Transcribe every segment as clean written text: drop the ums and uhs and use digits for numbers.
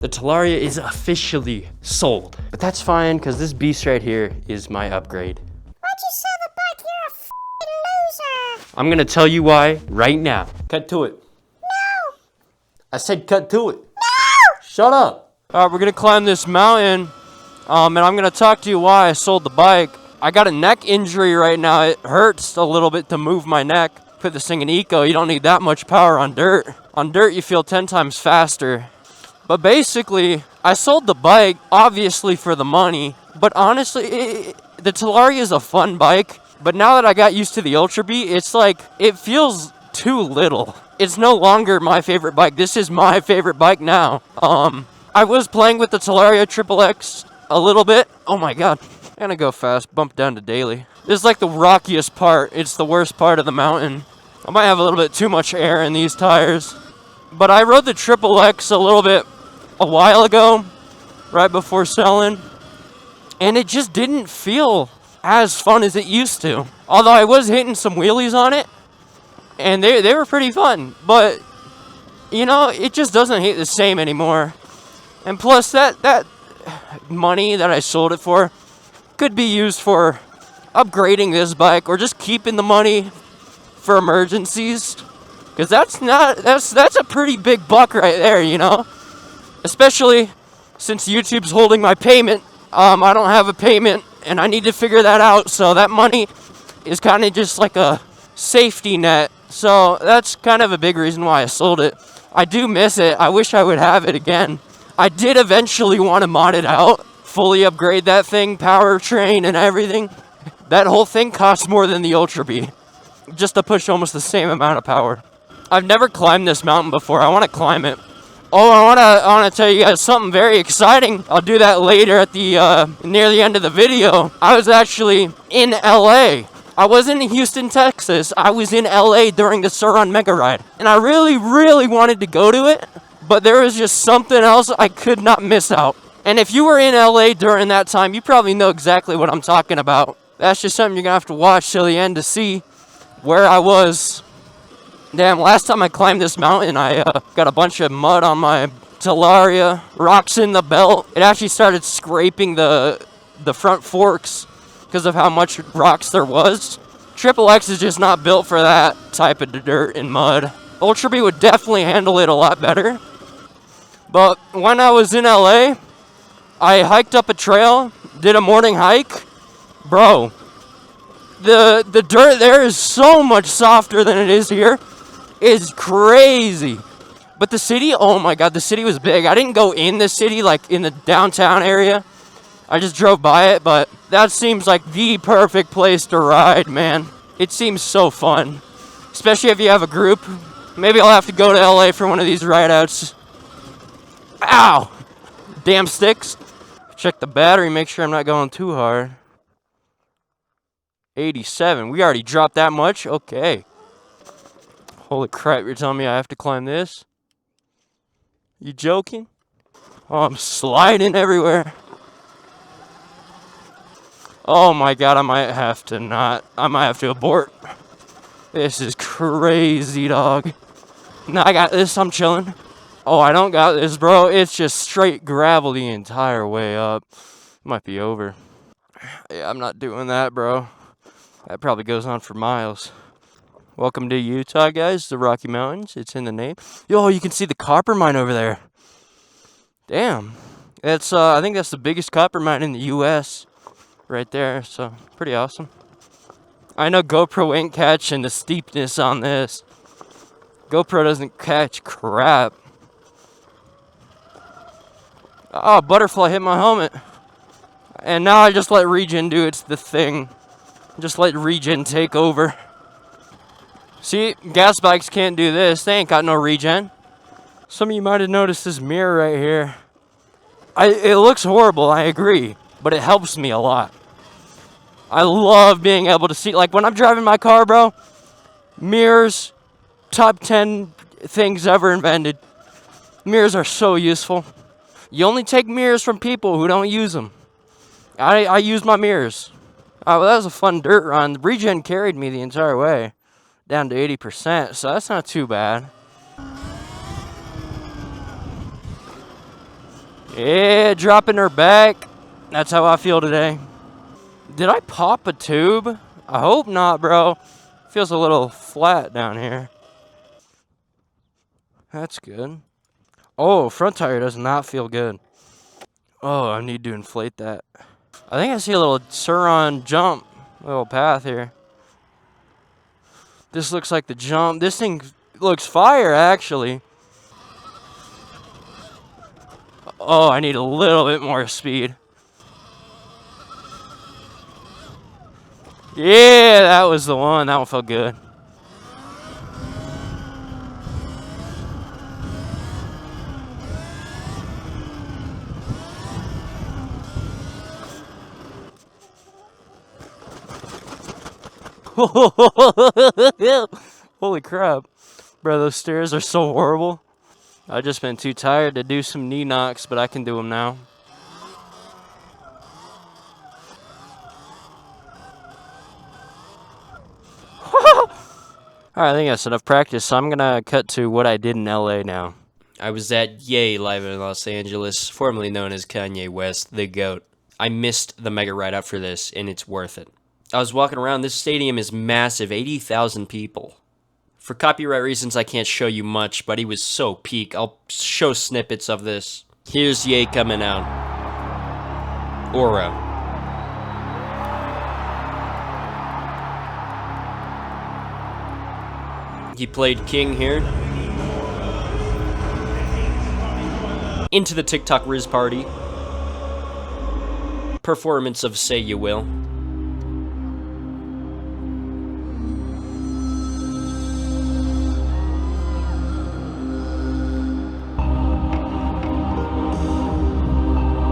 The Talaria is officially sold. But that's fine, because this beast right here is my upgrade. Why'd you sell the bike? You're a f***ing loser. I'm gonna tell you why right now. Cut to it. No. I said cut to it. No. Shut up. All right, we're gonna climb this mountain, and I'm gonna talk to you why I sold the bike. I got a neck injury right now. It hurts a little bit to move my neck. Put this thing in eco, you don't need that much power on dirt. On dirt, you feel 10 times faster. But basically, I sold the bike, obviously for the money. But honestly, the Talaria is a fun bike. But now that I got used to the Ultra Beat, it's like, it feels too little. It's no longer my favorite bike. This is my favorite bike now. I was playing with the Talaria XXX a little bit. Oh my god. I'm gonna go fast, bump down to daily. This is like the rockiest part. It's the worst part of the mountain. I might have a little bit too much air in these tires. But I rode the XXX a little bit a while ago, right before selling. And it just didn't feel as fun as it used to. Although I was hitting some wheelies on it. And they were pretty fun. But, you know, it just doesn't hit the same anymore. And plus, that money that I sold it for could be used for upgrading this bike or just keeping the money for emergencies, because that's a pretty big buck right there, you know, especially since YouTube's holding my payment. I don't have a payment and I need to figure that out, so that money is kind of just like a safety net. So that's kind of a big reason why I sold it. I do miss it. I wish I would have it again. I did eventually want to mod it out, fully upgrade that thing, powertrain and everything. That whole thing costs more than the Ultra Bee, just to push almost the same amount of power. I've never climbed this mountain before. I want to climb it. Oh, I want to tell you guys something very exciting. I'll do that later at the near the end of the video. I was actually in LA. I wasn't in Houston, Texas. I was in LA during the Surron Mega Ride. And I really, really wanted to go to it, but there was just something else I could not miss out. And if you were in LA during that time, you probably know exactly what I'm talking about. That's just something you're gonna have to watch till the end to see where I was. Damn, last time I climbed this mountain, I got a bunch of mud on my Talaria, rocks in the belt. It actually started scraping the front forks because of how much rocks there was. XXX is just not built for that type of dirt and mud. Ultra Bee would definitely handle it a lot better. But when I was in LA, I hiked up a trail, did a morning hike. Bro, the dirt there is so much softer than it is here. It's crazy. But the city, oh my god, the city was big. I didn't go in the city, like in the downtown area. I just drove by it, but that seems like the perfect place to ride, man. It seems so fun, especially if you have a group. Maybe I'll have to go to LA for one of these ride-outs. Ow! Damn sticks. Check the battery, make sure I'm not going too hard. 87. We already dropped that much? Okay. Holy crap, you're telling me I have to climb this? You joking? Oh, I'm sliding everywhere. Oh my god, I might have to abort. This is crazy, dog. No, I got this, I'm chilling. Oh, I don't got this, bro. It's just straight gravel the entire way up. Might be over. Yeah, I'm not doing that, bro. That probably goes on for miles. Welcome to Utah, guys. The Rocky Mountains. It's in the name. Yo, you can see the copper mine over there. Damn. It's I think that's the biggest copper mine in the U.S. right there. So, pretty awesome. I know GoPro ain't catching the steepness on this. GoPro doesn't catch crap. Oh, butterfly hit my helmet. And now I just let regen do its the thing. Just let regen take over. See, gas bikes can't do this. They ain't got no regen. Some of you might have noticed this mirror right here. It looks horrible, I agree. But it helps me a lot. I love being able to see. Like when I'm driving my car, bro. Mirrors, top 10 things ever invented. Mirrors are so useful. You only take mirrors from people who don't use them. I use my mirrors. Well, that was a fun dirt run. The regen carried me the entire way. Down to 80%, so that's not too bad. Yeah, dropping her back. That's how I feel today. Did I pop a tube? I hope not, bro. Feels a little flat down here. That's good. Oh, front tire does not feel good. Oh, I need to inflate that. I think I see a little Surron jump, little path here. This looks like the jump. This thing looks fire, actually. Oh, I need a little bit more speed. Yeah, that was the one. That one felt good. Holy crap. Bro, those stairs are so horrible. I've just been too tired to do some knee knocks, but I can do them now. Alright, I think that's enough practice, so I'm gonna cut to what I did in LA now. I was at Ye live in Los Angeles, formerly known as Kanye West, the GOAT. I missed the mega ride out for this, and it's worth it. I was walking around. This stadium is massive, 80,000 people. For copyright reasons, I can't show you much, but he was so peak. I'll show snippets of this. Here's Ye coming out. Aura. He played King here. Into the TikTok Riz party. Performance of Say You Will.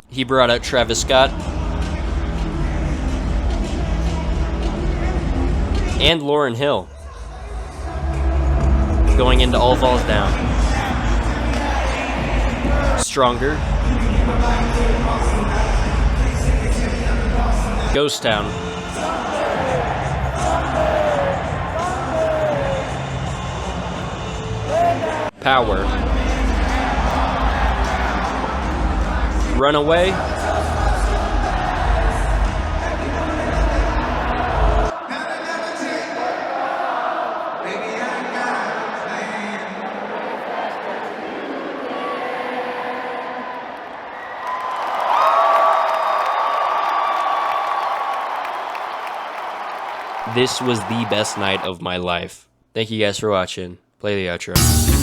He brought out Travis Scott. And Lauryn Hill. Going into All Falls Down. Stronger. Ghost Town. Power. Runaway. This was the best night of my life. Thank you guys for watching. Play the outro.